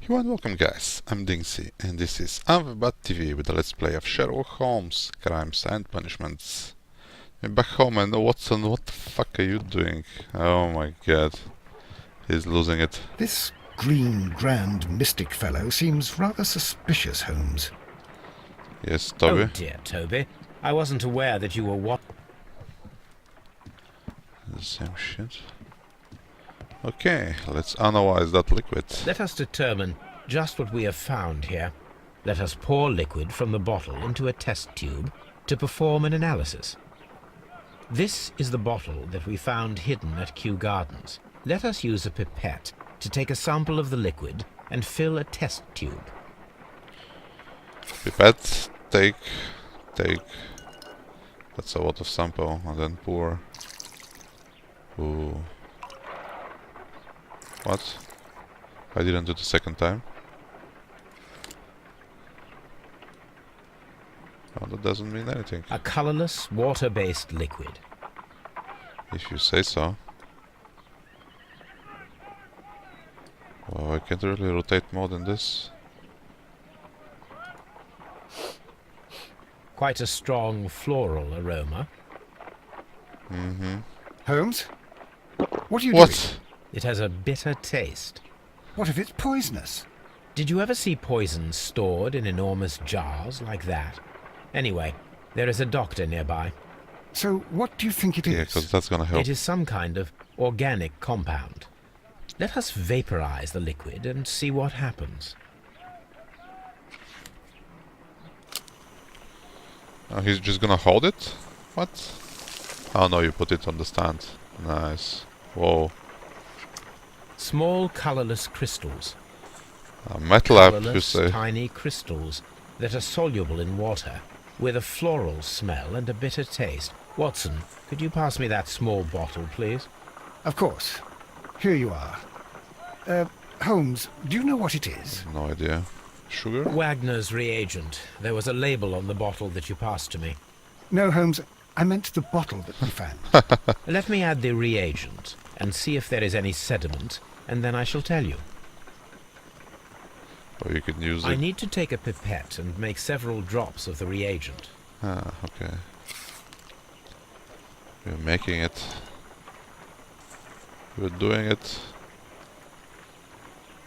Hello and welcome guys, I'm DinXy and this is TV with a let's play of Sherlock Holmes, Crimes and Punishments. I'm back home and Watson, what the fuck are you doing? Oh my god, he's losing it. This green grand mystic fellow seems rather suspicious, Holmes. Yes, Toby? Oh dear, Toby. I wasn't aware that you were what? The same shit. Okay, let's analyze that liquid. Let us determine just what we have found here. Let us pour liquid from the bottle into a test tube to perform an analysis. This is the bottle that we found hidden at Kew Gardens. Let us use a pipette to take a sample of the liquid and fill a test tube. Pipette, take. That's a lot of sample, and then pour. Ooh. What? I didn't do the second time. Oh, that doesn't mean anything. A colorless, water-based liquid. If you say so. Well, I can't really rotate more than this. Quite a strong floral aroma. Mm-hmm. Holmes? What are you doing? What? It has a bitter taste. What if it's poisonous? Did you ever see poison stored in enormous jars like that? Anyway, there is a doctor nearby. So what do you think it is? Yeah, because that's gonna help. It is some kind of organic compound. Let us vaporize the liquid and see what happens. He's just gonna hold it? What? Oh no, you put it on the stand. Nice. Whoa. Small colorless crystals. A metal app, you Colorless, say? tiny crystals that are soluble in water, with a floral smell and a bitter taste. Watson, could you pass me that small bottle, please? Of course. Here you are. Holmes, do you know what it is? No idea. Sugar? Wagner's reagent. There was a label on the bottle that you passed to me. No, Holmes, I meant the bottle that we found. Let me add the reagent and see if there is any sediment, and then I shall tell you. Or you can use I it. need to take a pipette and make several drops of the reagent. Ah, okay. We're making it. We're doing it.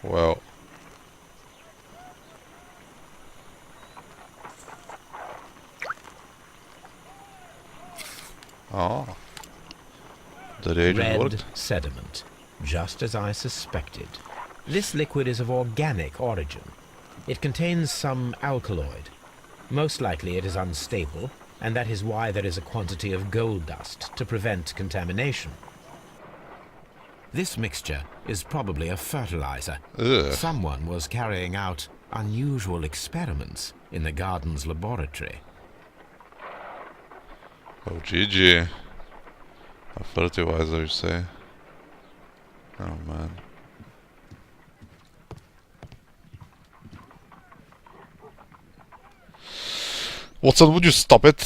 Well. Oh. The reagent Red worked. sediment, just as I suspected. This liquid is of organic origin. It contains some alkaloid. Most likely it is unstable, and that is why there is a quantity of gold dust to prevent contamination. This mixture is probably a fertilizer. Ugh. Someone was carrying out unusual experiments in the garden's laboratory. Oh, GG. A fertilizer, you say? Oh, man. Watson, would you stop it?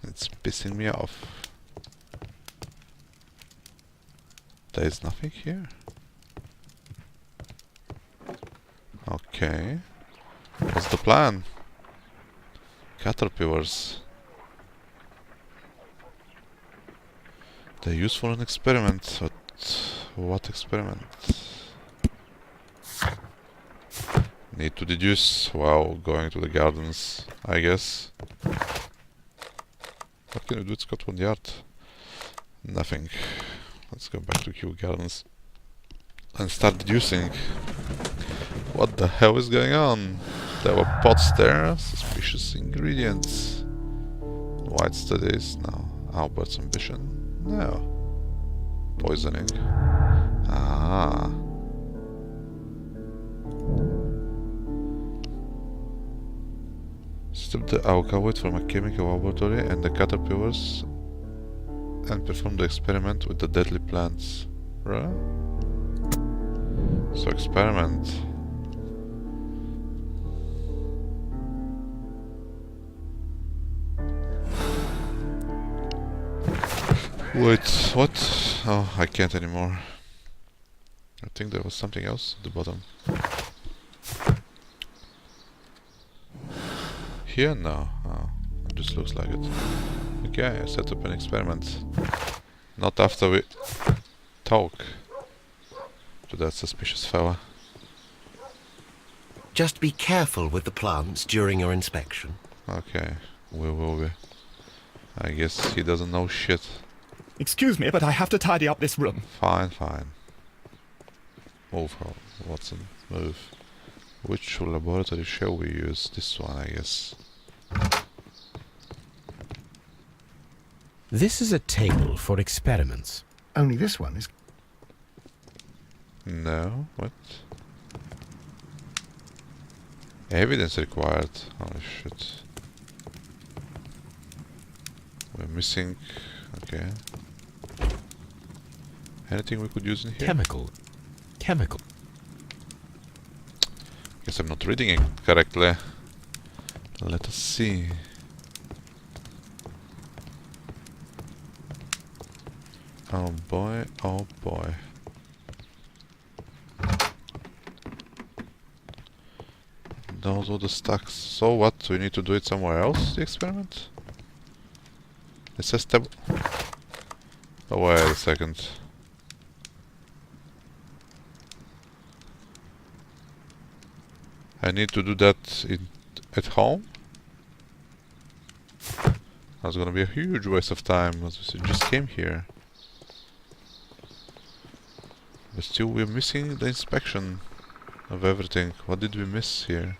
It's pissing me off. There is nothing here? Okay. What's the plan? Caterpillars. They're used for an experiment, but what experiment? Need to deduce while going to the gardens, I guess. What can you do? It's got 1 yard. Nothing. Let's go back to Kew Gardens and start deducing. What the hell is going on? There were pots there, suspicious ingredients. White studies, no. Albert's ambition, no. Poisoning. Ah. Strip the alkaloid from a chemical laboratory and the caterpillars and perform the experiment with the deadly plants. Right? So experiment. Wait, what? Oh, I can't anymore. I think there was something else at the bottom. Here? No. Oh, it just looks like it. Okay, set up an experiment. Not after we talk to that suspicious fella. Just be careful with the plants during your inspection. Okay, we will be. I guess he doesn't know shit. Excuse me, but I have to tidy up this room. Fine, fine. Move, Watson, move. Which laboratory shall we use? This one, I guess. This is a table for experiments. Only this one is... No, what? Evidence required. Holy shit. We're missing... Okay. Anything we could use in here? Chemical. Guess I'm not reading it correctly. Let us see. Oh boy, oh boy. Those are the stacks. So what? We need to do it somewhere else, the experiment? It says tab... Oh, wait a second. I need to do that at home? That's gonna be a huge waste of time, as we just came here. But still we're missing the inspection of everything. What did we miss here?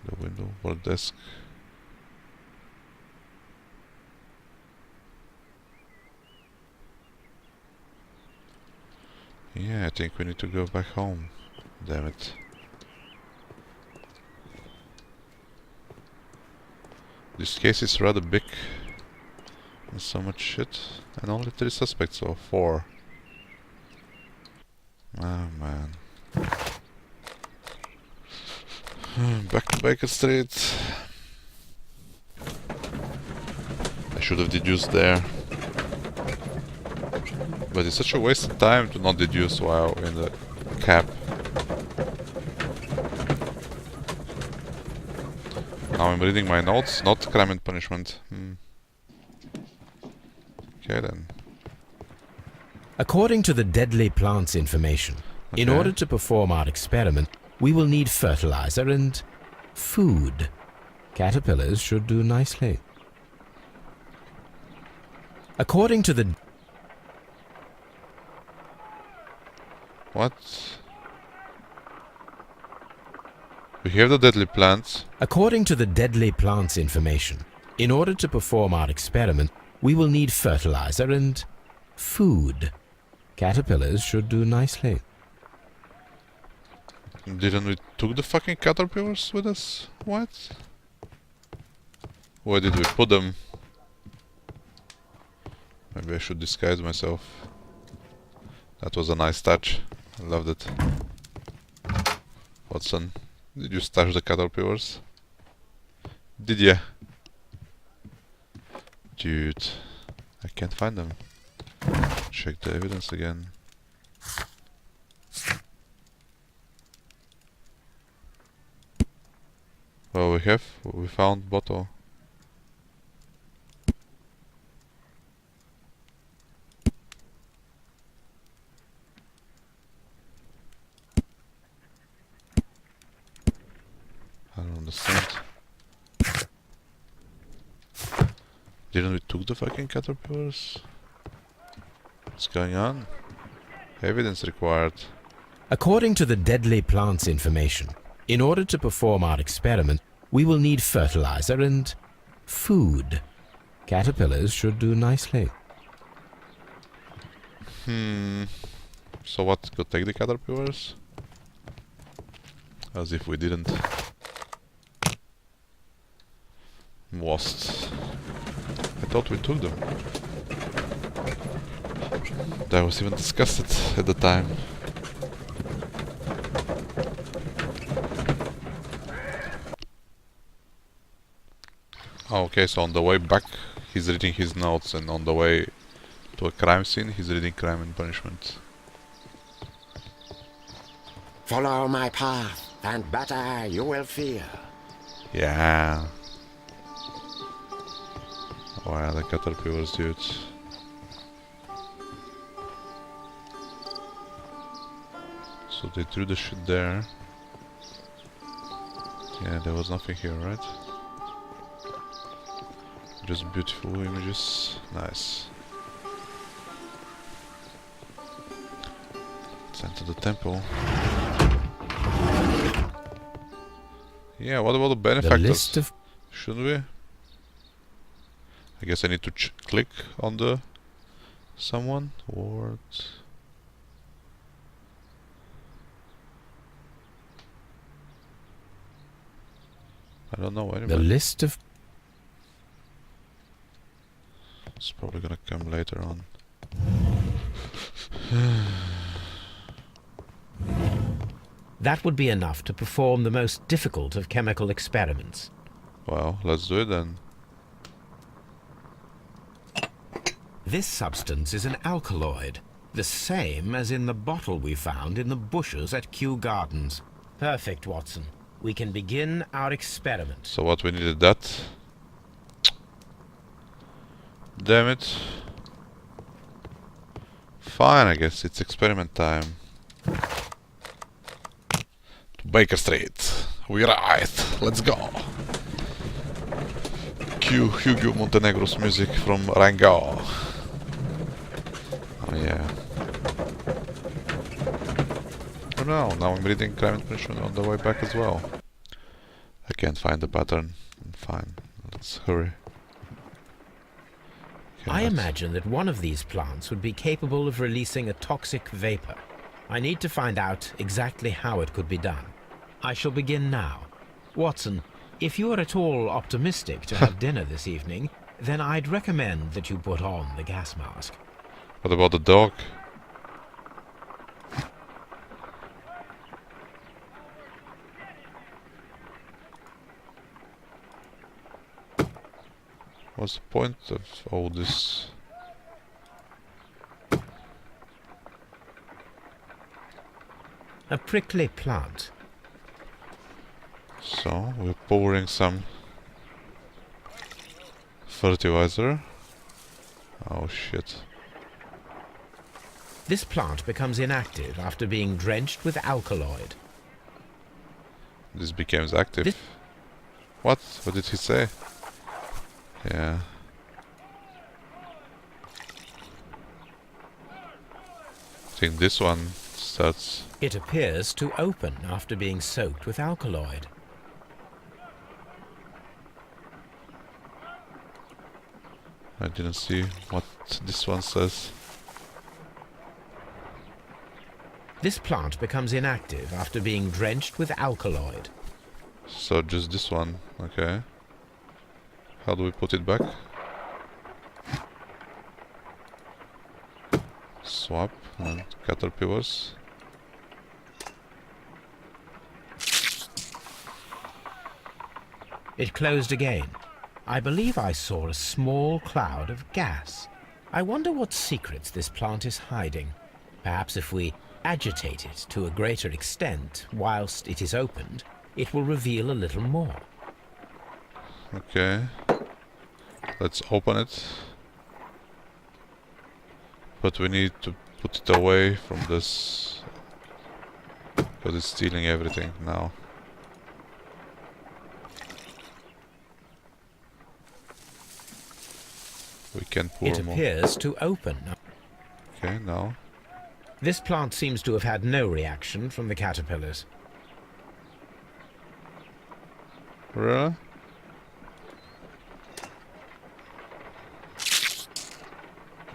The window or desk. Yeah, I think we need to go back home. Damn it. This case is rather big. There's so much shit. And only 3 suspects, or 4. Oh man. Back to Baker Street. I should have deduced there. But it's such a waste of time to not deduce while in the cab. Now I'm reading my notes, not crime and punishment. Okay then. According to the deadly plants information, in Okay. order to perform our experiment, we will need fertilizer and food. Caterpillars should do nicely. According to the... What? We have the deadly plants. According to the deadly plants information, in order to perform our experiment, we will need fertilizer and food. Caterpillars should do nicely. Didn't we took the fucking caterpillars with us? What? Where did we put them? Maybe I should disguise myself. That was a nice touch. I loved it. Watson, did you stash the caterpillars? Did ya? Dude, I can't find them. Check the evidence again. Well, we found bottle. I don't understand. Didn't we took the fucking caterpillars? What's going on? Evidence required. According to the deadly plants information, in order to perform our experiment, we will need fertilizer and food. Caterpillars should do nicely. So what? Go take the caterpillars? As if we didn't. Lost. I thought we took them. That was even discussed at the time. Oh, okay, so on the way back He's reading his notes, and on the way to a crime scene, he's reading Crime and Punishment. Follow my path, and better you will fear. Yeah. Wow, the caterpillars, dude. So they threw the shit there. Yeah, there was nothing here, right? Just beautiful images. Nice. Let's enter the temple. Yeah, what about the benefactors? Shouldn't we? I guess I need to click on the someone or I don't know anymore. The list of... It's probably gonna come later on. That would be enough to perform the most difficult of chemical experiments. Well, let's do it then. This substance is an alkaloid, the same as in the bottle we found in the bushes at Kew Gardens. Perfect, Watson. We can begin our experiment. So what, we needed that? Damn it. Fine, I guess it's experiment time. To Baker Street. We ride. Let's go. Cue Hugo Montenegro's music from Rango. Oh yeah. Oh no, now I'm reading Crime and Punishment on the way back as well. I can't find the pattern. Fine, let's hurry. Okay, I imagine that one of these plants would be capable of releasing a toxic vapor. I need to find out exactly how it could be done. I shall begin now. Watson, if you are at all optimistic to have dinner this evening, then I'd recommend that you put on the gas mask. What about the dog? What's the point of all this? A prickly plant. So, we're pouring some fertilizer. Oh shit. This plant becomes inactive after being drenched with alkaloid. This becomes active. What? What did he say? Yeah. I think this one starts... It appears to open after being soaked with alkaloid. I didn't see what this one says. This plant becomes inactive after being drenched with alkaloid. So just this one, okay. How do we put it back? Swap and caterpillars. It closed again. I believe I saw a small cloud of gas. I wonder what secrets this plant is hiding. Perhaps if we agitate it to a greater extent whilst it is opened, it will reveal a little more. Okay. Let's open it. But we need to put it away from this, because it's stealing everything now. We can pour It more. appears to open. Okay, now. This plant seems to have had no reaction from the caterpillars. Really?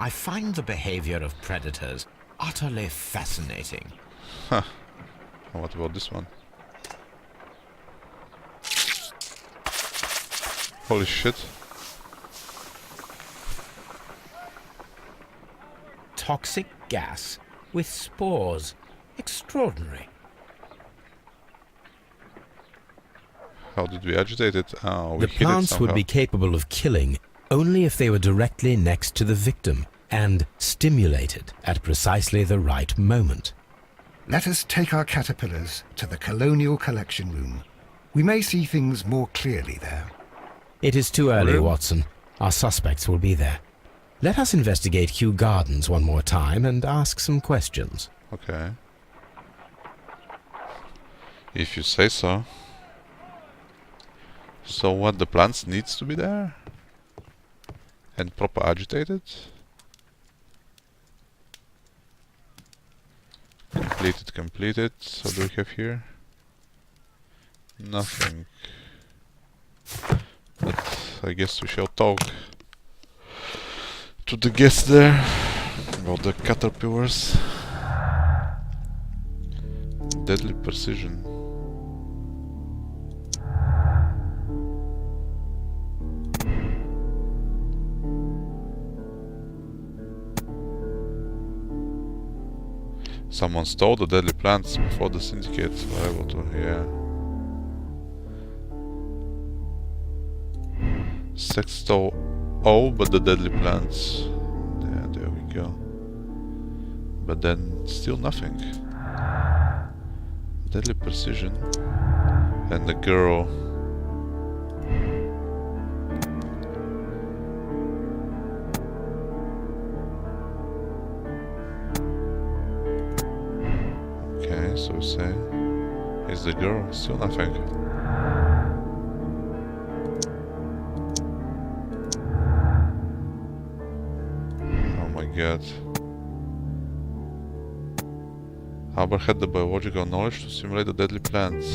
I find the behavior of predators utterly fascinating. Huh. What about this one? Holy shit. Toxic gas with spores. Extraordinary. How did we agitate it? Oh, we The hit it plants somehow. would be capable of killing only if they were directly next to the victim and stimulated at precisely the right moment. Let us take our caterpillars to the Colonial Collection Room. We may see things more clearly there. It is too early, Room? Watson. Our suspects will be there. Let us investigate Kew Gardens one more time and ask some questions. Okay. If you say so. So what, the plants needs to be there? And proper agitated? Completed. What do we have here? Nothing. But I guess we shall talk to the guests there about the caterpillars. Deadly precision. Someone stole the deadly plants before the syndicate were able to, yeah. Sex stole all but the deadly plants. Yeah, there we go. But then still nothing. Deadly precision. And the girl. Okay, so we say is the girl, still nothing. Oh my god. Albert had the biological knowledge to simulate the deadly plants.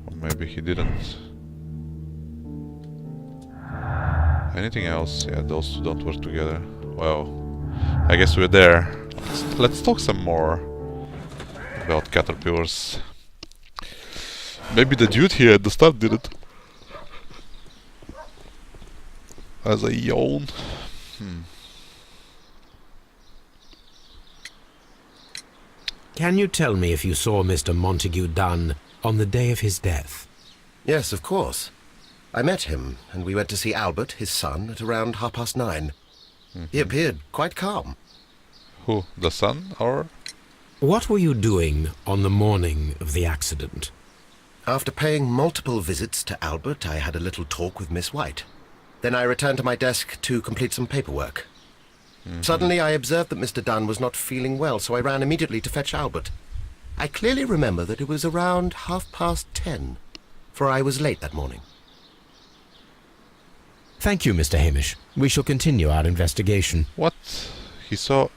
Or maybe he didn't. Anything else? Yeah, those two don't work together. Well, I guess we're there. Let's talk some more about caterpillars. Maybe the dude here at the start did it. As a yawn. Can you tell me if you saw Mr. Montague Dunn on the day of his death? Yes, of course. I met him, and we went to see Albert, his son, at around 9:30. He appeared quite calm. Who? The son? Or? What were you doing on the morning of the accident? After paying multiple visits to Albert, I had a little talk with Miss White. Then I returned to my desk to complete some paperwork. Suddenly I observed that Mr. Dunn was not feeling well, so I ran immediately to fetch Albert. I clearly remember that it was around 10:30, for I was late that morning. Thank you, Mr. Hamish. We shall continue our investigation. What? He saw...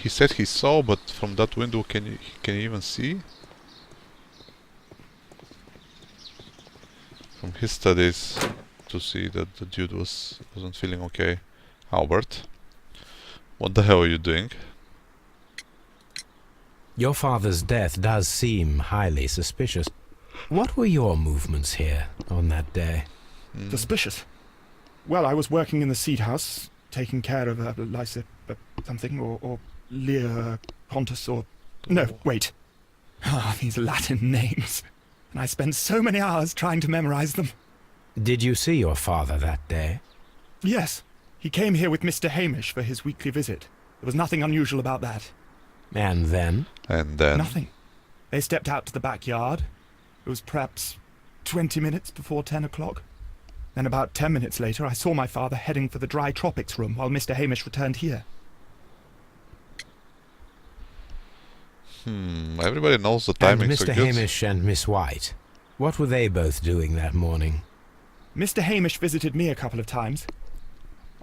He said he saw, but from that window can you even see? From his studies to see that the dude wasn't feeling okay. Albert, what the hell are you doing? Your father's death does seem highly suspicious. What were your movements here on that day? Suspicious. Well, I was working in the seed house, taking care of Lysa something, or Lear Pontus, or... No, wait. Ah, these Latin names. And I spent so many hours trying to memorize them. Did you see your father that day? Yes. He came here with Mr. Hamish for his weekly visit. There was nothing unusual about that. And then? And then... Nothing. They stepped out to the backyard. It was perhaps 20 minutes before 10 o'clock. Then about 10 minutes later, I saw my father heading for the dry tropics room while Mr. Hamish returned here. Everybody knows the And timings are Mr. good. Hamish and Miss White. What were they both doing that morning? Mr. Hamish visited me a couple of times.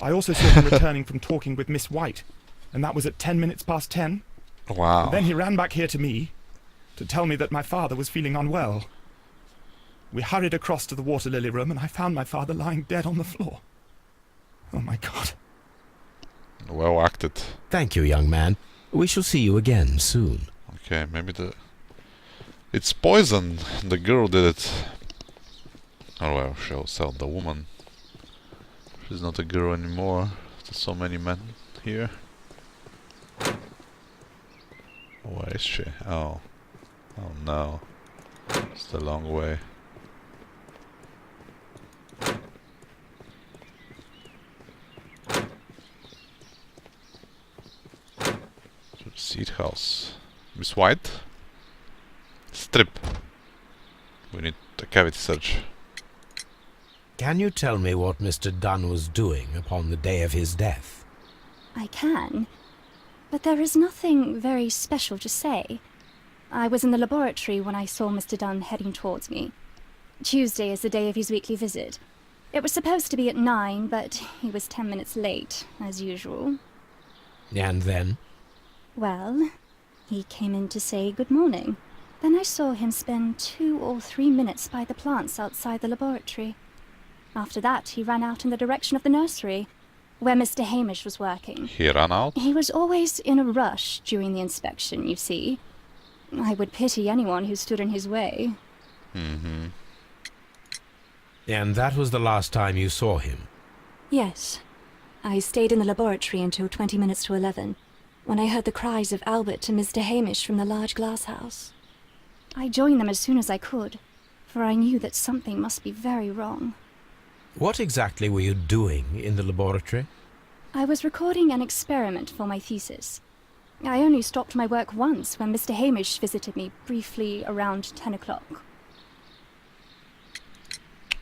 I also saw him returning from talking with Miss White, and that was at 10 minutes past 10. Wow. And then he ran back here to me to tell me that my father was feeling unwell. We hurried across to the water lily room, and I found my father lying dead on the floor. Oh my God. Well acted. Thank you, young man. We shall see you again soon. Okay, maybe the... It's poison. The girl did it. Oh well, she'll sell the woman. She's not a girl anymore. There's so many men here. Where is she? Oh. Oh no. It's the long way. Seed house. Miss White? Strip. We need a cavity search. Can you tell me what Mr. Dunn was doing upon the day of his death? I can, but there is nothing very special to say. I was in the laboratory when I saw Mr. Dunn heading towards me. Tuesday is the day of his weekly visit. It was supposed to be at 9, but he was 10 minutes late, as usual. And then? Well, he came in to say good morning. Then I saw him spend 2 or 3 minutes by the plants outside the laboratory. After that, he ran out in the direction of the nursery, where Mr. Hamish was working. He ran out? He was always in a rush during the inspection, you see. I would pity anyone who stood in his way. Mm-hmm. And that was the last time you saw him? Yes. I stayed in the laboratory until 20 minutes to 11, when I heard the cries of Albert and Mr. Hamish from the large glass house. I joined them as soon as I could, for I knew that something must be very wrong. What exactly were you doing in the laboratory? I was recording an experiment for my thesis. I only stopped my work once when Mr. Hamish visited me briefly around 10 o'clock.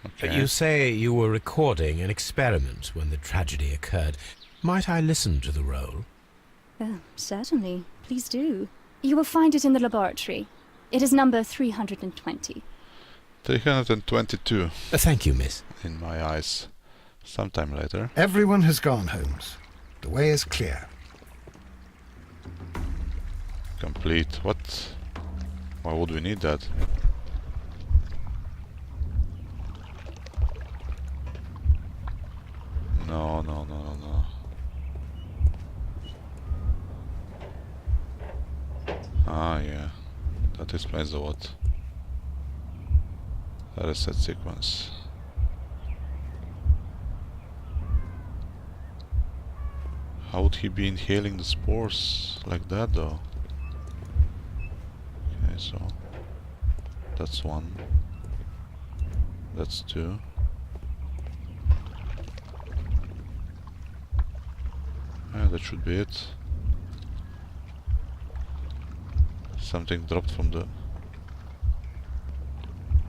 Okay. You say you were recording an experiment when the tragedy occurred. Might I listen to the roll? Certainly. Please do. You will find it in the laboratory. It is number 320. 322 Thank you, miss. in my eyes. Sometime later. Everyone has gone, Holmes. The way is clear. Complete. What? Why would we need that? No, no, no, no, no. Ah, yeah. That explains the what. That is that sequence. How would he be inhaling the spores like that, though? Okay, so that's 1. That's 2. Yeah, that should be it. Something dropped from the...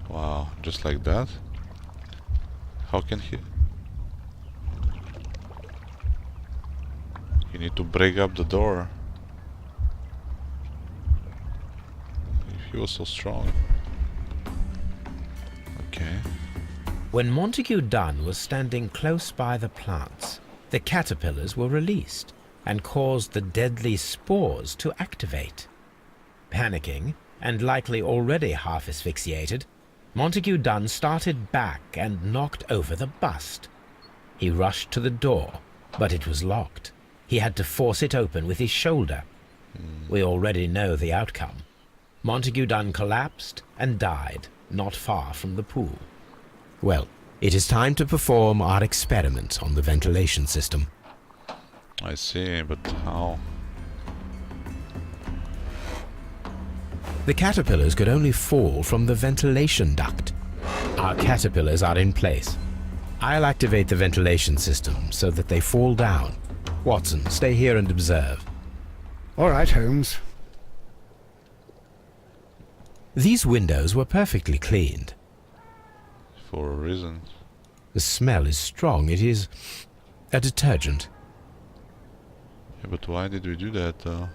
Wow, just like that? How can he... You need to break up the door. If he was so strong. Okay. When Montague Dunn was standing close by the plants, the caterpillars were released and caused the deadly spores to activate. Panicking, and likely already half asphyxiated, Montague Dunn started back and knocked over the bust. He rushed to the door, but it was locked. He had to force it open with his shoulder. We already know the outcome. Montague Dunn collapsed and died not far from the pool. Well, it is time to perform our experiment on the ventilation system. I see, but how? The caterpillars could only fall from the ventilation duct. Our caterpillars are in place. I'll activate the ventilation system so that they fall down. Watson, stay here and observe. All right, Holmes. These windows were perfectly cleaned. For a reason. The smell is strong. It is a detergent. Yeah, but why did we do that, though?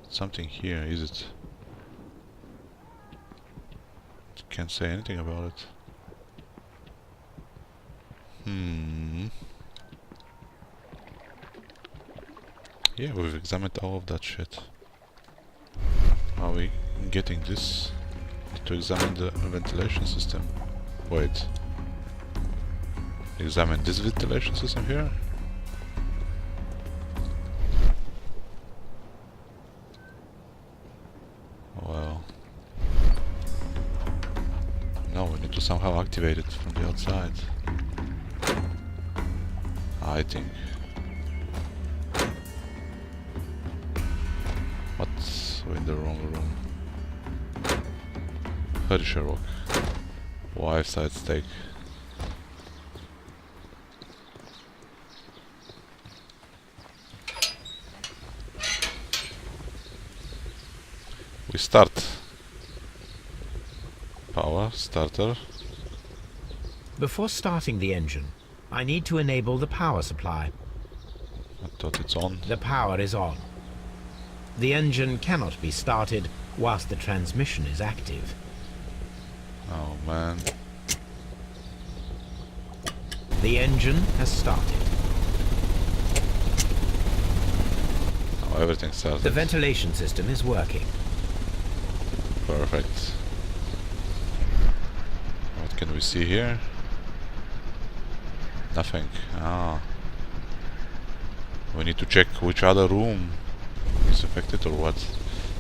Something here, is it? Can't say anything about it. Yeah, we've examined all of that shit. Are we getting this to examine the ventilation system? Wait. Examine this ventilation system here? Well... No, we need to somehow activate it from the outside. I think. What? We're in the wrong room. Hurry, Sherlock. Wife side steak. start? Power, starter. Before starting the engine, I need to enable the power supply. I thought it's on. The power is on. The engine cannot be started whilst the transmission is active. Oh man. The engine has started. Oh, everything started. The ventilation system is working. Perfect. What can we see here? Nothing. Ah. We need to check which other room is affected or what.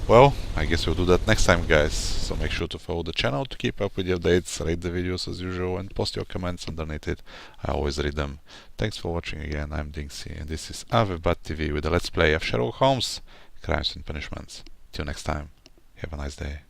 Well, I guess we'll do that next time, guys. So make sure to follow the channel to keep up with the updates, rate the videos as usual, and post your comments underneath it. I always read them. Thanks for watching again. I'm DinXy, and this is TV with a Let's Play of Sherlock Holmes, Crimes and Punishments. Till next time, have a nice day.